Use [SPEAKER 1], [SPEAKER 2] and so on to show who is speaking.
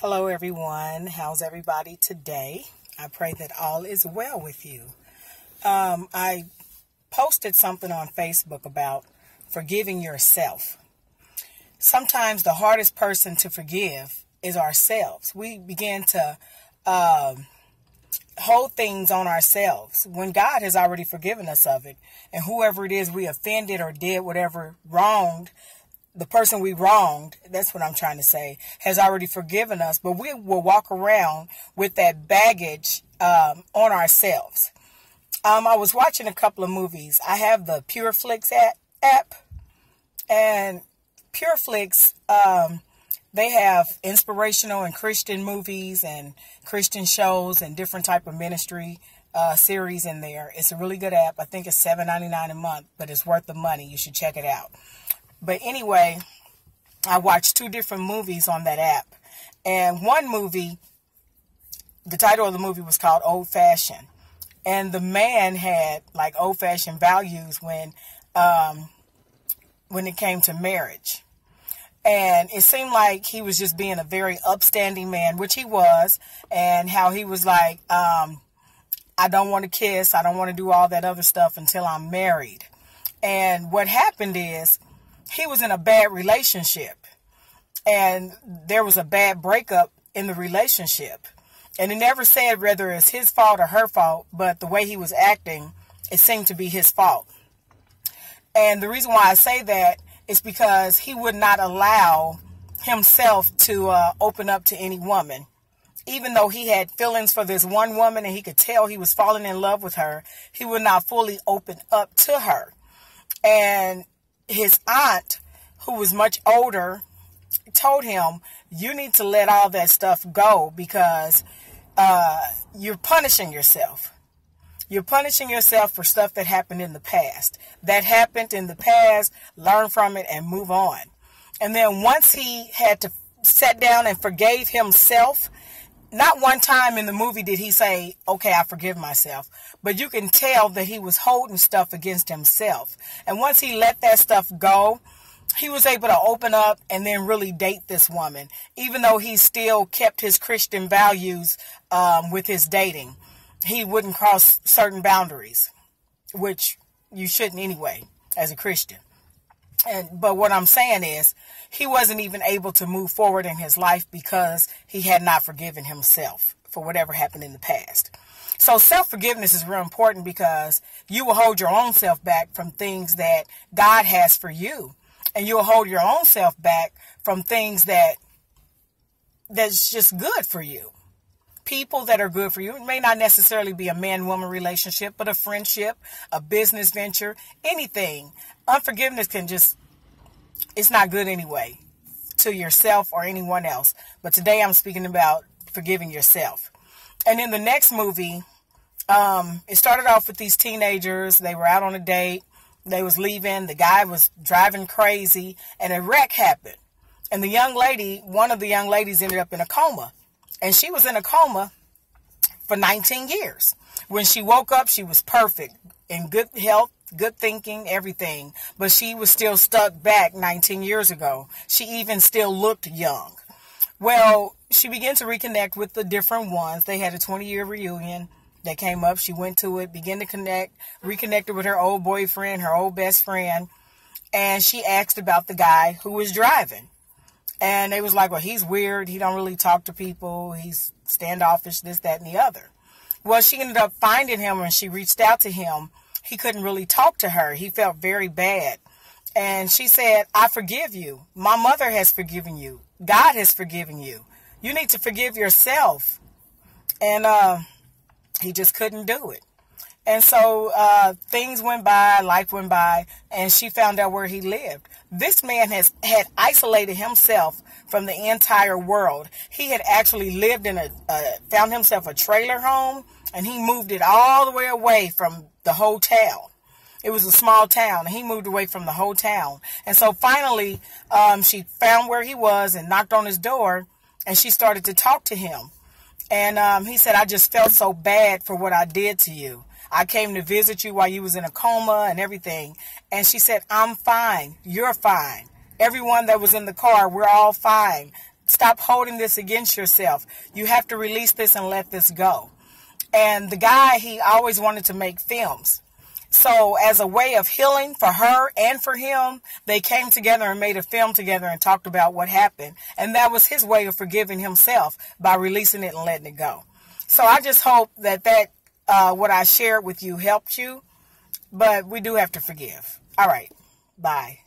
[SPEAKER 1] Hello, everyone. How's everybody today? I pray that all is well with you. I posted something on Facebook about forgiving yourself. Sometimes the hardest person to forgive is ourselves. We begin to hold things on ourselves when God has already forgiven us of it. And whoever it is we offended or did whatever wronged, the person we wronged, that's what I'm trying to say, has already forgiven us. But we will walk around with that baggage on ourselves. I was watching a couple of movies. I have the PureFlix app. And PureFlix, they have inspirational and Christian movies and Christian shows and different type of ministry series in there. It's a really good app. I think it's $7.99 a month, but it's worth the money. You should check it out. But anyway, I watched two different movies on that app. And one movie, the title of the movie was called Old Fashioned. And the man had like old fashioned values when it came to marriage. And it seemed like he was just being a very upstanding man, which he was. And how he was like, I don't want to kiss. I don't want to do all that other stuff until I'm married. And what happened is, he was in a bad relationship and there was a bad breakup in the relationship. And it never said whether it's his fault or her fault, but the way he was acting, it seemed to be his fault. And the reason why I say that is because he would not allow himself to open up to any woman. Even though he had feelings for this one woman and he could tell he was falling in love with her, he would not fully open up to her. And his aunt, who was much older, told him, you need to let all that stuff go because you're punishing yourself. You're punishing yourself for stuff that happened in the past. That happened in the past, learn from it and move on. And then once he had to sit down and forgave himself, not one time in the movie did he say, okay, I forgive myself. But you can tell that he was holding stuff against himself. And once he let that stuff go, he was able to open up and then really date this woman. Even though he still kept his Christian values with his dating. He wouldn't cross certain boundaries, which you shouldn't anyway as a Christian. But what I'm saying is, he wasn't even able to move forward in his life because he had not forgiven himself for whatever happened in the past. So self-forgiveness is real important because you will hold your own self back from things that God has for you. And you'll hold your own self back from things that's just good for you. People that are good for you. It may not necessarily be a man-woman relationship, but a friendship, a business venture, anything. Unforgiveness it's not good anyway to yourself or anyone else. But today I'm speaking about forgiving yourself. And in the next movie, it started off with these teenagers. They were out on a date. They was leaving. The guy was driving crazy and a wreck happened. And one of the young ladies ended up in a coma. And she was in a coma for 19 years. When she woke up, she was perfect, in good health, good thinking, everything. But she was still stuck back 19 years ago. She even still looked young. Well, she began to reconnect with the different ones. They had a 20-year reunion that came up. She went to it, began to reconnected with her old boyfriend, her old best friend. And she asked about the guy who was driving. And they was like, well, he's weird. He don't really talk to people. He's standoffish, this, that, and the other. Well, she ended up finding him when she reached out to him. He couldn't really talk to her. He felt very bad. And she said, I forgive you. My mother has forgiven you. God has forgiven you. You need to forgive yourself. And he just couldn't do it. And so things went by, life went by, and she found out where he lived. This man had isolated himself from the entire world. He had actually lived in found himself a trailer home, and he moved it all the way away from the whole town. It was a small town, and he moved away from the whole town. And so finally, she found where he was and knocked on his door, and she started to talk to him. And he said, I just felt so bad for what I did to you. I came to visit you while you was in a coma and everything. And she said, I'm fine. You're fine. Everyone that was in the car, we're all fine. Stop holding this against yourself. You have to release this and let this go. And the guy, he always wanted to make films. So as a way of healing for her and for him, they came together and made a film together and talked about what happened. And that was his way of forgiving himself, by releasing it and letting it go. So I just hope that what I shared with you helped you. But we do have to forgive. All right. Bye.